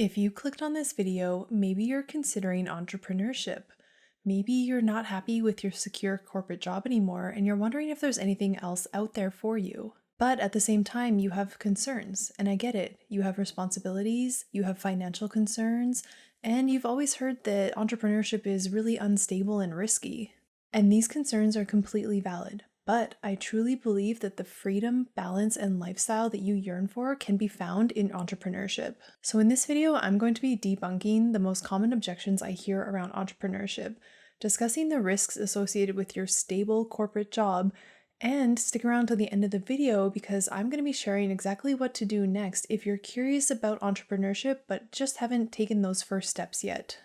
If you clicked on this video, maybe you're considering entrepreneurship. Maybe you're not happy with your secure corporate job anymore and you're wondering if there's anything else out there for you. But at the same time, you have concerns, and I get it. You have responsibilities, you have financial concerns, and you've always heard that entrepreneurship is really unstable and risky. And these concerns are completely valid. But I truly believe that the freedom, balance, and lifestyle that you yearn for can be found in entrepreneurship. So in this video, I'm going to be debunking the most common objections I hear around entrepreneurship, discussing the risks associated with your stable corporate job, and stick around to the end of the video because I'm going to be sharing exactly what to do next if you're curious about entrepreneurship but just haven't taken those first steps yet.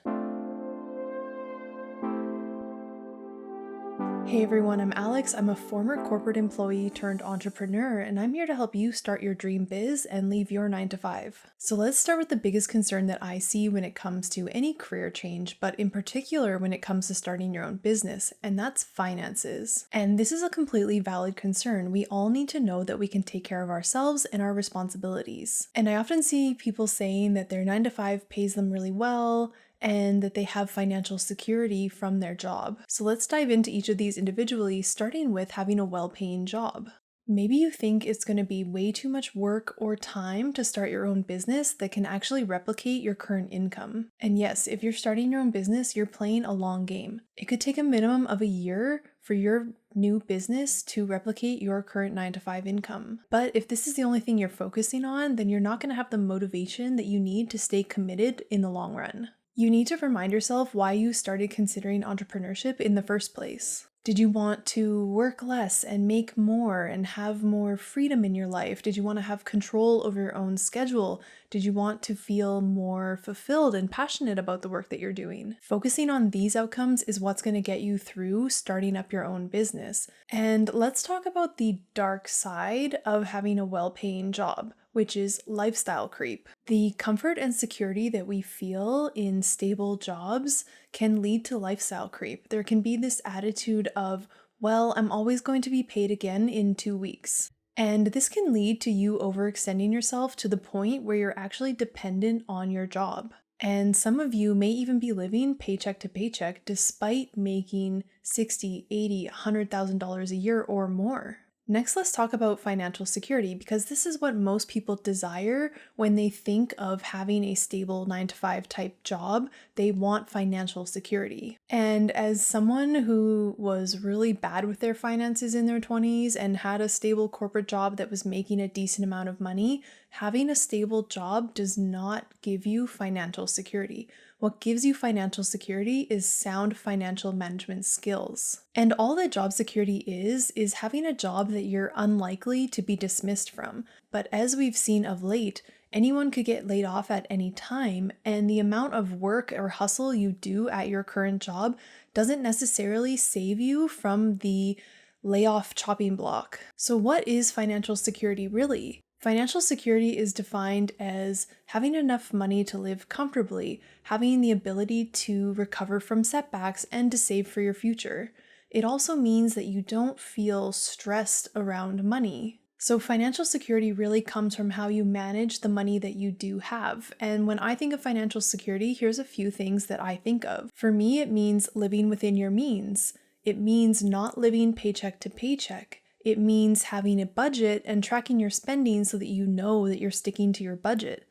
Hey everyone, I'm Alex. I'm a former corporate employee turned entrepreneur, and I'm here to help you start your dream biz and leave your 9-to-5. So let's start with the biggest concern that I see when it comes to any career change, but in particular when it comes to starting your own business, and that's finances. And this is a completely valid concern. We all need to know that we can take care of ourselves and our responsibilities. And I often see people saying that their 9-to-5 pays them really well, and that they have financial security from their job. So let's dive into each of these individually, starting with having a well-paying job. Maybe you think it's going to be way too much work or time to start your own business that can actually replicate your current income. And yes, if you're starting your own business, you're playing a long game. It could take a minimum of a year for your new business to replicate your current 9-to-5 income. But if this is the only thing you're focusing on, then you're not going to have the motivation that you need to stay committed in the long run. You need to remind yourself why you started considering entrepreneurship in the first place. Did you want to work less and make more and have more freedom in your life? Did you want to have control over your own schedule? Did you want to feel more fulfilled and passionate about the work that you're doing? Focusing on these outcomes is what's going to get you through starting up your own business. And let's talk about the dark side of having a well-paying job, which is lifestyle creep. The comfort and security that we feel in stable jobs can lead to lifestyle creep. There can be this attitude of, well, I'm always going to be paid again in 2 weeks. And this can lead to you overextending yourself to the point where you're actually dependent on your job. And some of you may even be living paycheck to paycheck despite making $60,000, $80,000, $100,000 a year or more. Next, let's talk about financial security, because this is what most people desire when they think of having a stable 9-to-5 type job. They want financial security. And as someone who was really bad with their finances in their 20s and had a stable corporate job that was making a decent amount of money, having a stable job does not give you financial security. What gives you financial security is sound financial management skills. And all that job security is having a job that you're unlikely to be dismissed from. But as we've seen of late, anyone could get laid off at any time, and the amount of work or hustle you do at your current job doesn't necessarily save you from the layoff chopping block. So what is financial security really? Financial security is defined as having enough money to live comfortably, having the ability to recover from setbacks, and to save for your future. It also means that you don't feel stressed around money. So financial security really comes from how you manage the money that you do have. And when I think of financial security, here's a few things that I think of. For me, it means living within your means. It means not living paycheck to paycheck. It means having a budget and tracking your spending so that you know that you're sticking to your budget.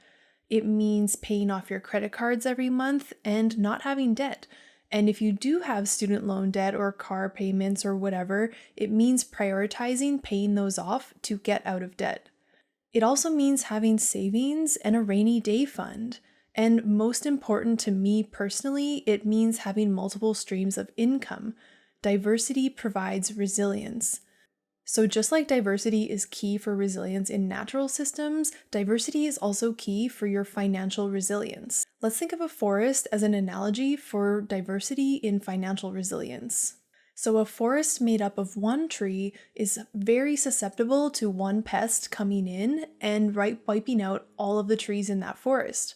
It means paying off your credit cards every month and not having debt. And if you do have student loan debt or car payments or whatever, it means prioritizing paying those off to get out of debt. It also means having savings and a rainy day fund. And most important to me personally, it means having multiple streams of income. Diversity provides resilience. So just like diversity is key for resilience in natural systems, diversity is also key for your financial resilience. Let's think of a forest as an analogy for diversity in financial resilience. So a forest made up of one tree is very susceptible to one pest coming in and wiping out all of the trees in that forest.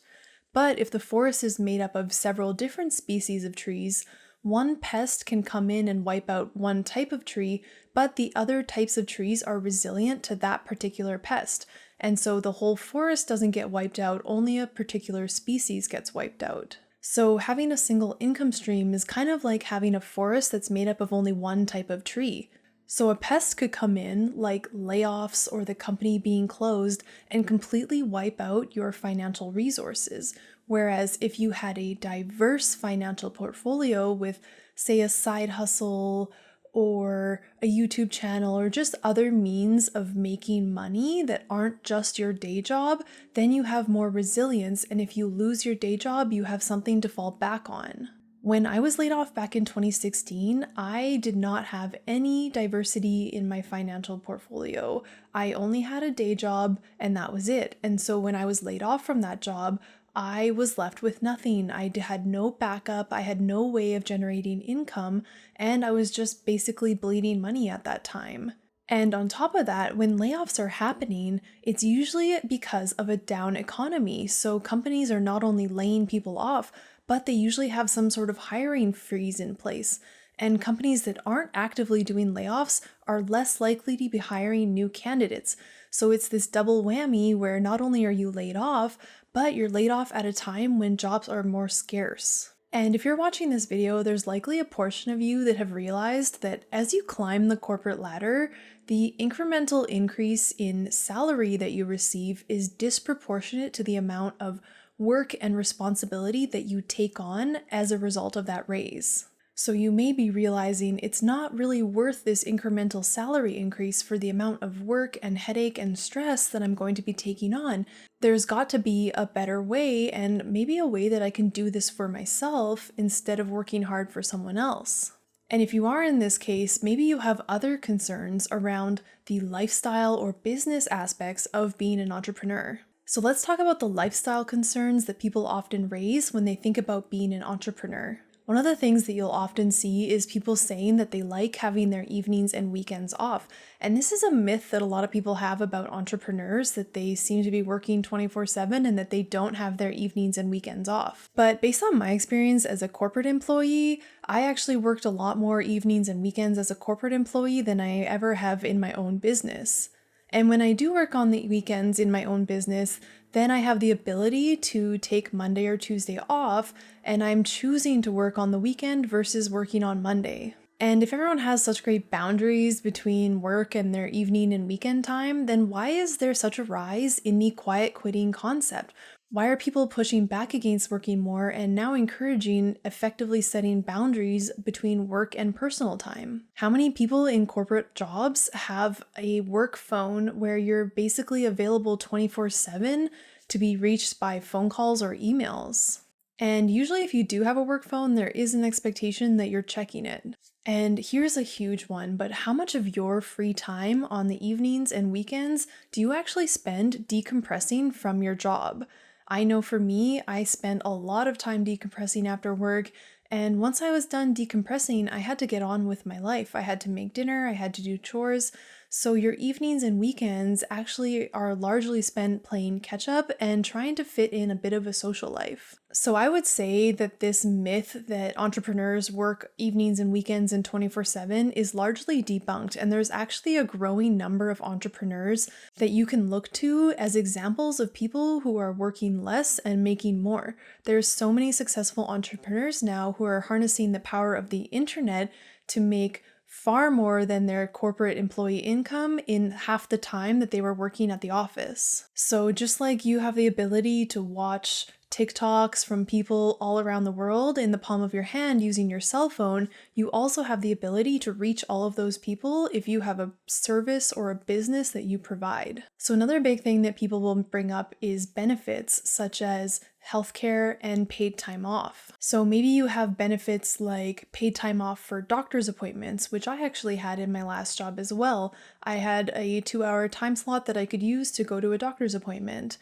But if the forest is made up of several different species of trees, one pest can come in and wipe out one type of tree, but the other types of trees are resilient to that particular pest. And so the whole forest doesn't get wiped out, only a particular species gets wiped out. So having a single income stream is kind of like having a forest that's made up of only one type of tree. So a pest could come in, like layoffs or the company being closed, and completely wipe out your financial resources. Whereas if you had a diverse financial portfolio with, say, a side hustle or a YouTube channel or just other means of making money that aren't just your day job, then you have more resilience. And if you lose your day job, you have something to fall back on. When I was laid off back in 2016, I did not have any diversity in my financial portfolio. I only had a day job and that was it. And so when I was laid off from that job, I was left with nothing. I had no backup, I had no way of generating income, and I was just basically bleeding money at that time. And on top of that, when layoffs are happening, it's usually because of a down economy. So companies are not only laying people off, but they usually have some sort of hiring freeze in place. And companies that aren't actively doing layoffs are less likely to be hiring new candidates. So it's this double whammy where not only are you laid off, but you're laid off at a time when jobs are more scarce. And if you're watching this video, there's likely a portion of you that have realized that as you climb the corporate ladder, the incremental increase in salary that you receive is disproportionate to the amount of work and responsibility that you take on as a result of that raise. So you may be realizing it's not really worth this incremental salary increase for the amount of work and headache and stress that I'm going to be taking on. There's got to be a better way, and maybe a way that I can do this for myself instead of working hard for someone else. And if you are in this case, maybe you have other concerns around the lifestyle or business aspects of being an entrepreneur. So let's talk about the lifestyle concerns that people often raise when they think about being an entrepreneur. One of the things that you'll often see is people saying that they like having their evenings and weekends off. And this is a myth that a lot of people have about entrepreneurs, that they seem to be working 24/7 and that they don't have their evenings and weekends off. But based on my experience as a corporate employee, I actually worked a lot more evenings and weekends as a corporate employee than I ever have in my own business. And when I do work on the weekends in my own business, then I have the ability to take Monday or Tuesday off, and I'm choosing to work on the weekend versus working on Monday. And if everyone has such great boundaries between work and their evening and weekend time, then why is there such a rise in the quiet quitting concept? Why are people pushing back against working more and now encouraging effectively setting boundaries between work and personal time? How many people in corporate jobs have a work phone where you're basically available 24/7 to be reached by phone calls or emails? And usually if you do have a work phone, there is an expectation that you're checking it. And here's a huge one, but how much of your free time on the evenings and weekends do you actually spend decompressing from your job? I know for me, I spent a lot of time decompressing after work, and once I was done decompressing, I had to get on with my life. I had to make dinner, I had to do chores. So your evenings and weekends actually are largely spent playing catch up and trying to fit in a bit of a social life. So I would say that this myth that entrepreneurs work evenings and weekends and 24/7 is largely debunked, and there's actually a growing number of entrepreneurs that you can look to as examples of people who are working less and making more. There's so many successful entrepreneurs now who are harnessing the power of the internet to make far more than their corporate employee income in half the time that they were working at the office. So just like you have the ability to watch TikToks from people all around the world in the palm of your hand using your cell phone, you also have the ability to reach all of those people if you have a service or a business that you provide. So another big thing that people will bring up is benefits such as healthcare and paid time off. So maybe you have benefits like paid time off for doctor's appointments, which I actually had in my last job as well. I had a 2-hour time slot that I could use to go to a doctor's appointment.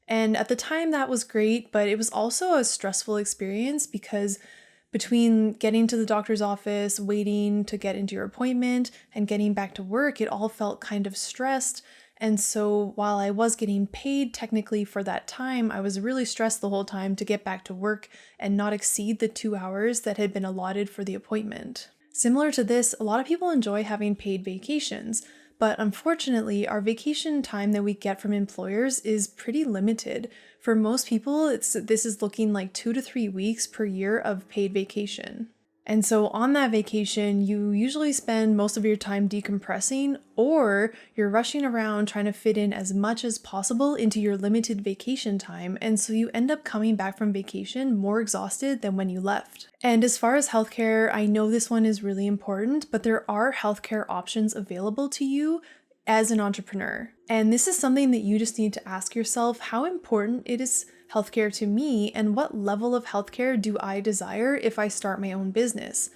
And at the time that was great, but it was also a stressful experience because between getting to the doctor's office, waiting to get into your appointment, and getting back to work, it all felt kind of stressed. And so while I was getting paid technically for that time, I was really stressed the whole time to get back to work and not exceed the 2 hours that had been allotted for the appointment. Similar to this, a lot of people enjoy having paid vacations, but unfortunately, our vacation time that we get from employers is pretty limited. For most people, this is looking like 2 to 3 weeks per year of paid vacation. And so on that vacation, you usually spend most of your time decompressing, or you're rushing around trying to fit in as much as possible into your limited vacation time. And so you end up coming back from vacation more exhausted than when you left. And as far as healthcare, I know this one is really important, but there are healthcare options available to you as an entrepreneur. And this is something that you just need to ask yourself, how important it is healthcare to me, and what level of healthcare do I desire if I start my own business?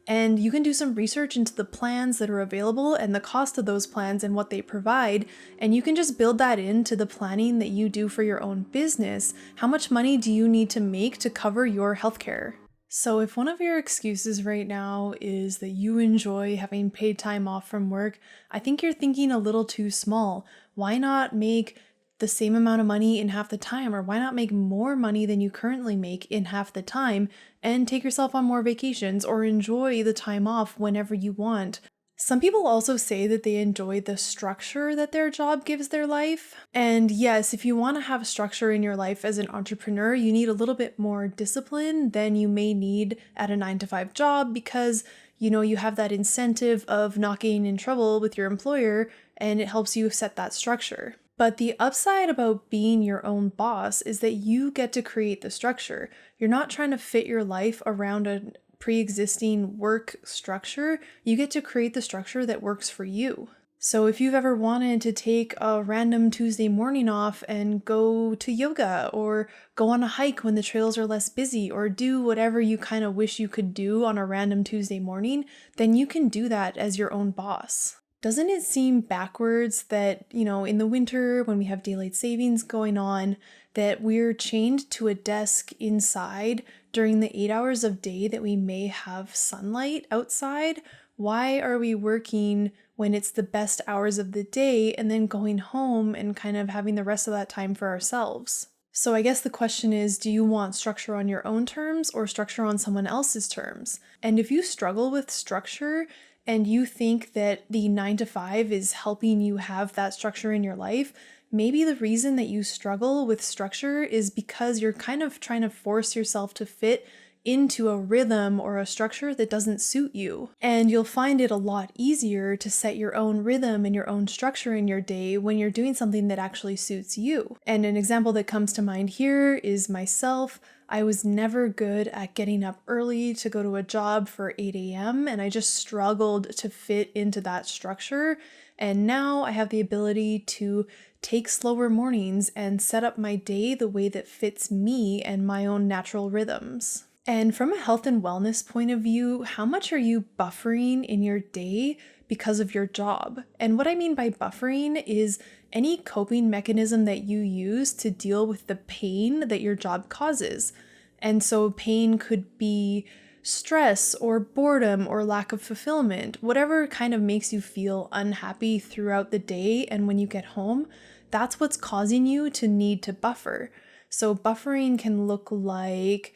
And you can do some research into the plans that are available and the cost of those plans and what they provide, and you can just build that into the planning that you do for your own business. How much money do you need to make to cover your healthcare? So if one of your excuses right now is that you enjoy having paid time off from work, I think you're thinking a little too small. Why not make the same amount of money in half the time, or why not make more money than you currently make in half the time and take yourself on more vacations or enjoy the time off whenever you want? Some people also say that they enjoy the structure that their job gives their life. And yes, if you want to have structure in your life as an entrepreneur, you need a little bit more discipline than you may need at a 9 to 5 job, because you have that incentive of not getting in trouble with your employer, and it helps you set that structure. But the upside about being your own boss is that you get to create the structure. You're not trying to fit your life around a pre-existing work structure. You get to create the structure that works for you. So if you've ever wanted to take a random Tuesday morning off and go to yoga, or go on a hike when the trails are less busy, or do whatever you kind of wish you could do on a random Tuesday morning, then you can do that as your own boss. Doesn't it seem backwards that, in the winter when we have daylight savings going on, that we're chained to a desk inside during the 8 hours of day that we may have sunlight outside? Why are we working when it's the best hours of the day and then going home and kind of having the rest of that time for ourselves? So I guess the question is, do you want structure on your own terms or structure on someone else's terms? And if you struggle with structure, and you think that the 9 to 5 is helping you have that structure in your life, maybe the reason that you struggle with structure is because you're kind of trying to force yourself to fit into a rhythm or a structure that doesn't suit you. And you'll find it a lot easier to set your own rhythm and your own structure in your day when you're doing something that actually suits you. And an example that comes to mind here is myself. I was never good at getting up early to go to a job for 8 a.m. and I just struggled to fit into that structure. And now I have the ability to take slower mornings and set up my day the way that fits me and my own natural rhythms. And from a health and wellness point of view, how much are you buffering in your day because of your job? And what I mean by buffering is any coping mechanism that you use to deal with the pain that your job causes. And so pain could be stress or boredom or lack of fulfillment, whatever kind of makes you feel unhappy throughout the day. And when you get home, that's what's causing you to need to buffer. So buffering can look like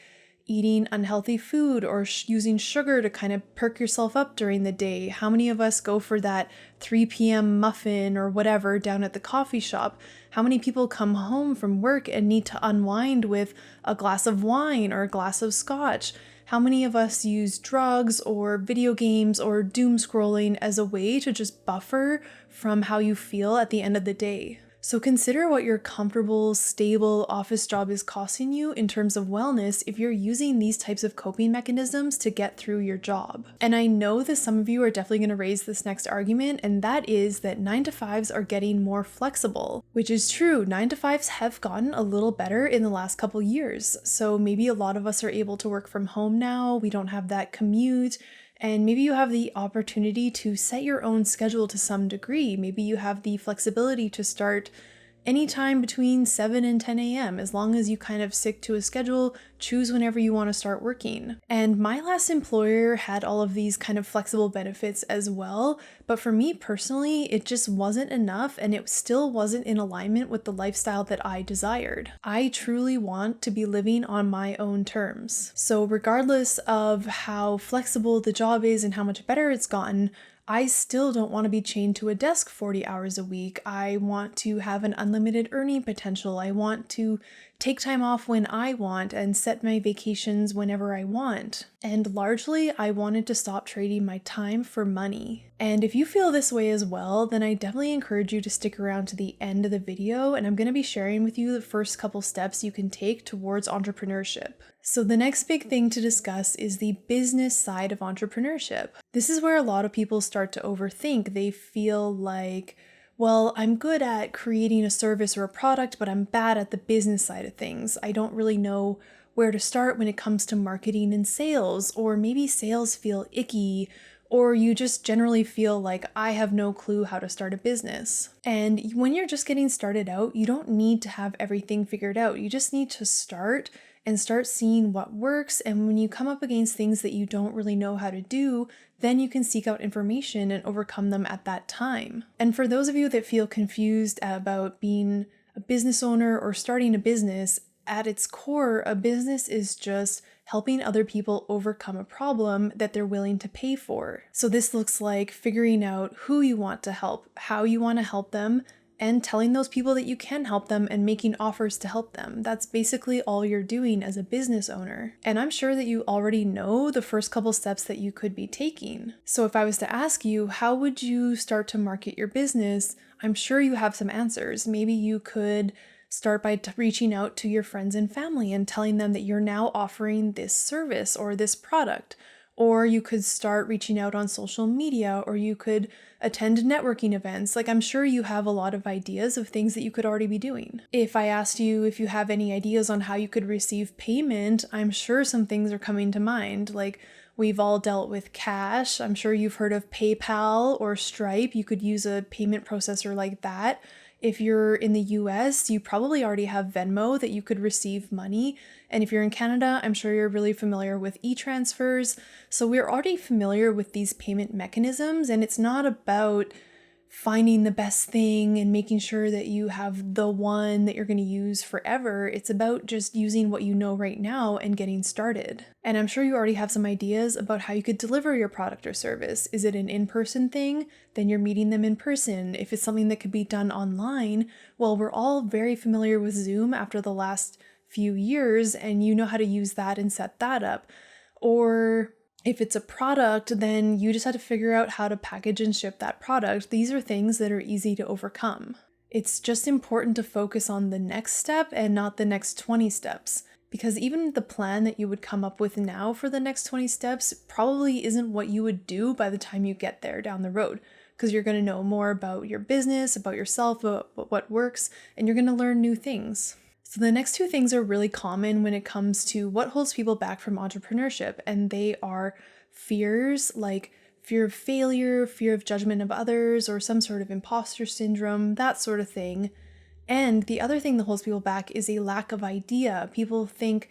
eating unhealthy food or using sugar to kind of perk yourself up during the day. How many of us go for that 3 p.m. muffin or whatever down at the coffee shop? How many people come home from work and need to unwind with a glass of wine or a glass of scotch? How many of us use drugs or video games or doom scrolling as a way to just buffer from how you feel at the end of the day? So consider what your comfortable, stable office job is costing you in terms of wellness if you're using these types of coping mechanisms to get through your job. And I know that some of you are definitely going to raise this next argument, and that is that 9 to 5s are getting more flexible, which is true. 9 to 5s have gotten a little better in the last couple years. So maybe a lot of us are able to work from home now. We don't have that commute. And maybe you have the opportunity to set your own schedule to some degree. Maybe you have the flexibility to start anytime between 7 and 10 a.m., as long as you kind of stick to a schedule, choose whenever you want to start working. And my last employer had all of these kind of flexible benefits as well, but for me personally, it just wasn't enough and it still wasn't in alignment with the lifestyle that I desired. I truly want to be living on my own terms. So regardless of how flexible the job is and how much better it's gotten, I still don't want to be chained to a desk 40 hours a week. I want to have an unlimited earning potential. I want to take time off when I want and set my vacations whenever I want. And largely, I wanted to stop trading my time for money. And if you feel this way as well, then I definitely encourage you to stick around to the end of the video, and I'm going to be sharing with you the first couple steps you can take towards entrepreneurship. So the next big thing to discuss is the business side of entrepreneurship. This is where a lot of people start to overthink. They feel like, well, I'm good at creating a service or a product, but I'm bad at the business side of things. I don't really know where to start when it comes to marketing and sales, or maybe sales feel icky, or you just generally feel like I have no clue how to start a business. And when you're just getting started out, you don't need to have everything figured out. You just need to start and start seeing what works. And when you come up against things that you don't really know how to do, then you can seek out information and overcome them at that time. And for those of you that feel confused about being a business owner or starting a business, at its core, a business is just helping other people overcome a problem that they're willing to pay for. So this looks like figuring out who you want to help, how you want to help them, and telling those people that you can help them and making offers to help them. That's basically all you're doing as a business owner. And I'm sure that you already know the first couple steps that you could be taking. So if I was to ask you, how would you start to market your business? I'm sure you have some answers. Maybe you could start by reaching out to your friends and family and telling them that you're now offering this service or this product. Or you could start reaching out on social media, or you could attend networking events. Like, I'm sure you have a lot of ideas of things that you could already be doing. If I asked you if you have any ideas on how you could receive payment, I'm sure some things are coming to mind. Like, we've all dealt with cash. I'm sure you've heard of PayPal or Stripe. You could use a payment processor like that. If you're in the US, you probably already have Venmo that you could receive money. And if you're in Canada, I'm sure you're really familiar with e-transfers. So we're already familiar with these payment mechanisms, and it's not about finding the best thing and making sure that you have the one that you're going to use forever. It's about just using what you know right now and getting started. And I'm sure you already have some ideas about how you could deliver your product or service. Is it an in-person thing? Then you're meeting them in person. If it's something that could be done online, well, we're all very familiar with Zoom after the last few years, and you know how to use that and set that up. Or if it's a product, then you just have to figure out how to package and ship that product. These are things that are easy to overcome. It's just important to focus on the next step and not the next 20 steps. Because even the plan that you would come up with now for the next 20 steps probably isn't what you would do by the time you get there down the road. Because you're going to know more about your business, about yourself, about what works, and you're going to learn new things. So the next two things are really common when it comes to what holds people back from entrepreneurship, and they are fears like fear of failure, fear of judgment of others, or some sort of imposter syndrome, that sort of thing. And the other thing that holds people back is a lack of idea. People think,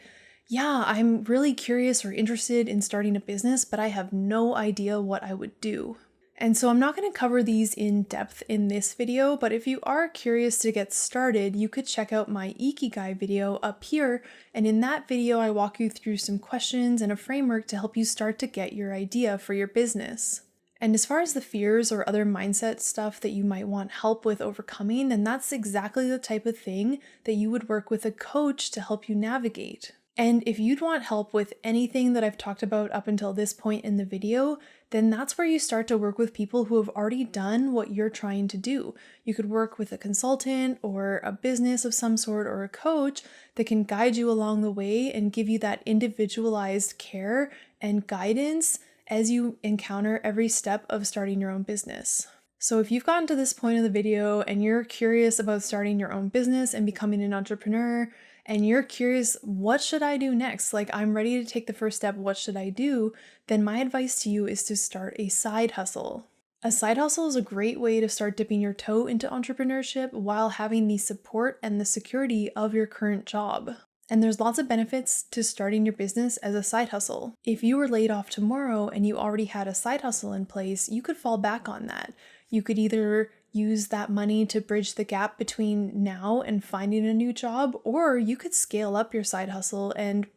yeah, I'm really curious or interested in starting a business, but I have no idea what I would do. And so I'm not going to cover these in depth in this video, but if you are curious to get started, you could check out my Ikigai video up here. And in that video, I walk you through some questions and a framework to help you start to get your idea for your business. And as far as the fears or other mindset stuff that you might want help with overcoming, then that's exactly the type of thing that you would work with a coach to help you navigate. And if you'd want help with anything that I've talked about up until this point in the video, then that's where you start to work with people who have already done what you're trying to do. You could work with a consultant or a business of some sort or a coach that can guide you along the way and give you that individualized care and guidance as you encounter every step of starting your own business. So if you've gotten to this point of the video and you're curious about starting your own business and becoming an entrepreneur, and you're curious, what should I do next? Like, I'm ready to take the first step, what should I do? Then my advice to you is to start a side hustle. A side hustle is a great way to start dipping your toe into entrepreneurship while having the support and the security of your current job. And there's lots of benefits to starting your business as a side hustle. If you were laid off tomorrow and you already had a side hustle in place, you could fall back on that. You could either use that money to bridge the gap between now and finding a new job, or you could scale up your side hustle and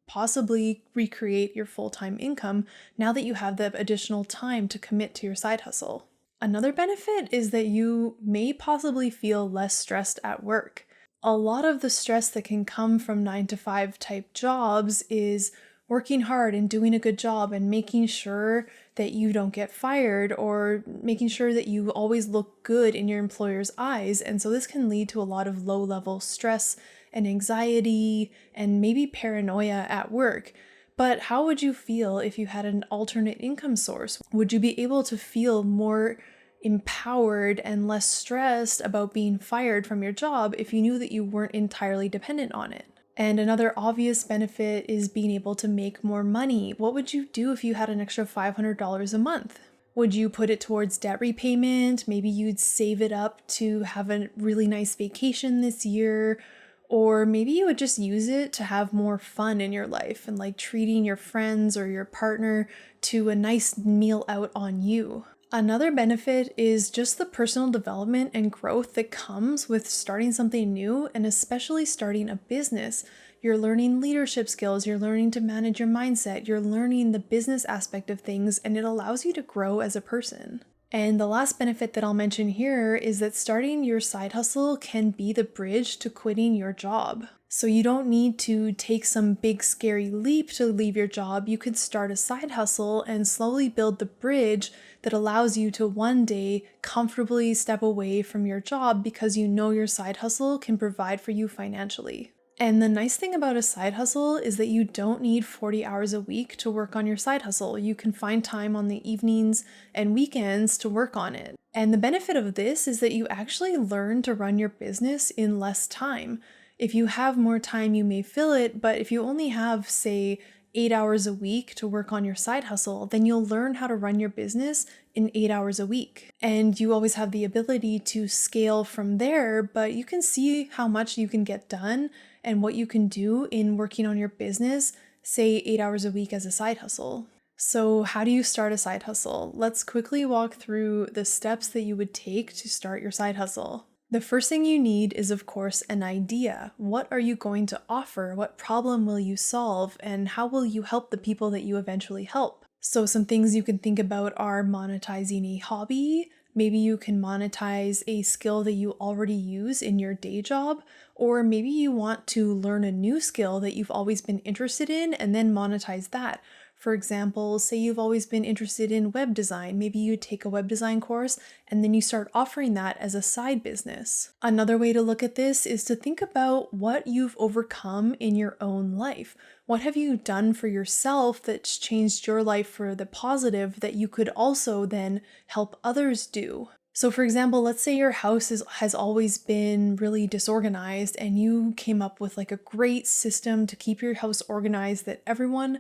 possibly recreate your full-time income now that you have the additional time to commit to your side hustle. Another benefit is that you may possibly feel less stressed at work. A lot of the stress that can come from 9-to-5 type jobs is working hard and doing a good job and making sure that you don't get fired or making sure that you always look good in your employer's eyes. And so this can lead to a lot of low-level stress and anxiety and maybe paranoia at work. But how would you feel if you had an alternate income source? Would you be able to feel more empowered and less stressed about being fired from your job if you knew that you weren't entirely dependent on it? And another obvious benefit is being able to make more money. What would you do if you had an extra $500 a month? Would you put it towards debt repayment? Maybe you'd save it up to have a really nice vacation this year. Or maybe you would just use it to have more fun in your life and like treating your friends or your partner to a nice meal out on you. Another benefit is just the personal development and growth that comes with starting something new, and especially starting a business. You're learning leadership skills, you're learning to manage your mindset, you're learning the business aspect of things, and it allows you to grow as a person. And the last benefit that I'll mention here is that starting your side hustle can be the bridge to quitting your job. So you don't need to take some big scary leap to leave your job. You could start a side hustle and slowly build the bridge that allows you to one day comfortably step away from your job because you know your side hustle can provide for you financially. And the nice thing about a side hustle is that you don't need 40 hours a week to work on your side hustle. You can find time on the evenings and weekends to work on it. And the benefit of this is that you actually learn to run your business in less time. If you have more time, you may fill it, but if you only have, say, 8 hours a week to work on your side hustle, then you'll learn how to run your business in 8 hours a week. And you always have the ability to scale from there, but you can see how much you can get done and what you can do in working on your business, say 8 hours a week as a side hustle. So how do you start a side hustle? Let's quickly walk through the steps that you would take to start your side hustle. The first thing you need is, of course, an idea. What are you going to offer? What problem will you solve? And how will you help the people that you eventually help? So some things you can think about are monetizing a hobby. Maybe you can monetize a skill that you already use in your day job, or maybe you want to learn a new skill that you've always been interested in and then monetize that. For example, say you've always been interested in web design. Maybe you take a web design course and then you start offering that as a side business. Another way to look at this is to think about what you've overcome in your own life. What have you done for yourself that's changed your life for the positive that you could also then help others do? So for example, let's say your house has always been really disorganized and you came up with like a great system to keep your house organized that everyone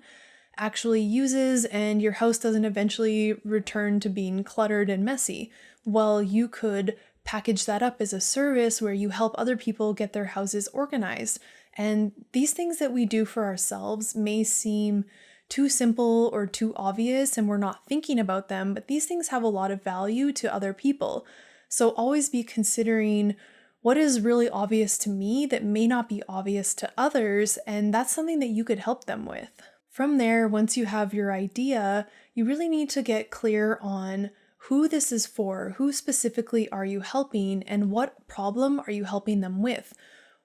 actually uses and your house doesn't eventually return to being cluttered and messy. Well, you could package that up as a service where you help other people get their houses organized. And these things that we do for ourselves may seem too simple or too obvious and we're not thinking about them, but these things have a lot of value to other people. So always be considering what is really obvious to me that may not be obvious to others, and that's something that you could help them with. From there, once you have your idea, you really need to get clear on who this is for, who specifically are you helping, and what problem are you helping them with?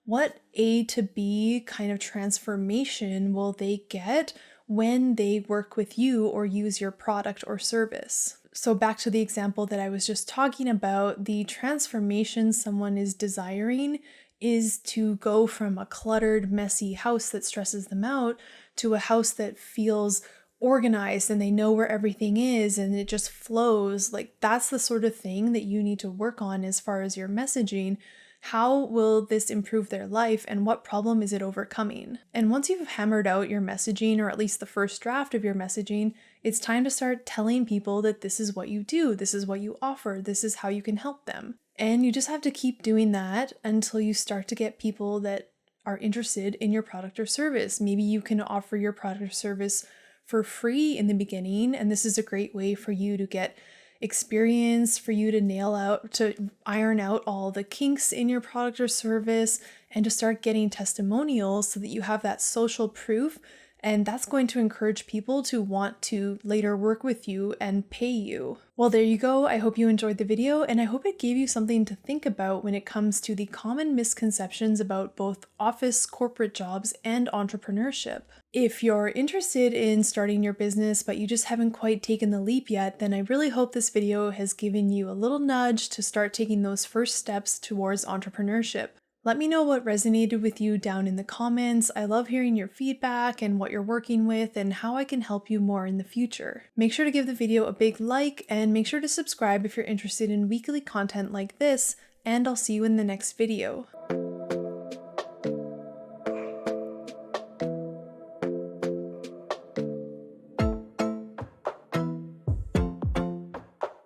What A to B kind of transformation will they get when they work with you or use your product or service? So back to the example that I was just talking about, the transformation someone is desiring is to go from a cluttered, messy house that stresses them out to a house that feels organized and they know where everything is and it just flows. Like that's the sort of thing that you need to work on as far as your messaging How will this improve their life and what problem is it overcoming? And once you've hammered out your messaging, or at least the first draft of your messaging, it's time to start telling people that this is what you do, this is what you offer, this is how you can help them. And you just have to keep doing that until you start to get people that are interested in your product or service. Maybe you can offer your product or service for free in the beginning, and this is a great way for you to get experience, for you to iron out all the kinks in your product or service, and to start getting testimonials so that you have that social proof. And that's going to encourage people to want to later work with you and pay you. Well, there you go. I hope you enjoyed the video, and I hope it gave you something to think about when it comes to the common misconceptions about both office, corporate jobs, and entrepreneurship. If you're interested in starting your business, but you just haven't quite taken the leap yet, then I really hope this video has given you a little nudge to start taking those first steps towards entrepreneurship. Let me know what resonated with you down in the comments. I love hearing your feedback and what you're working with and how I can help you more in the future. Make sure to give the video a big like and make sure to subscribe if you're interested in weekly content like this, and I'll see you in the next video.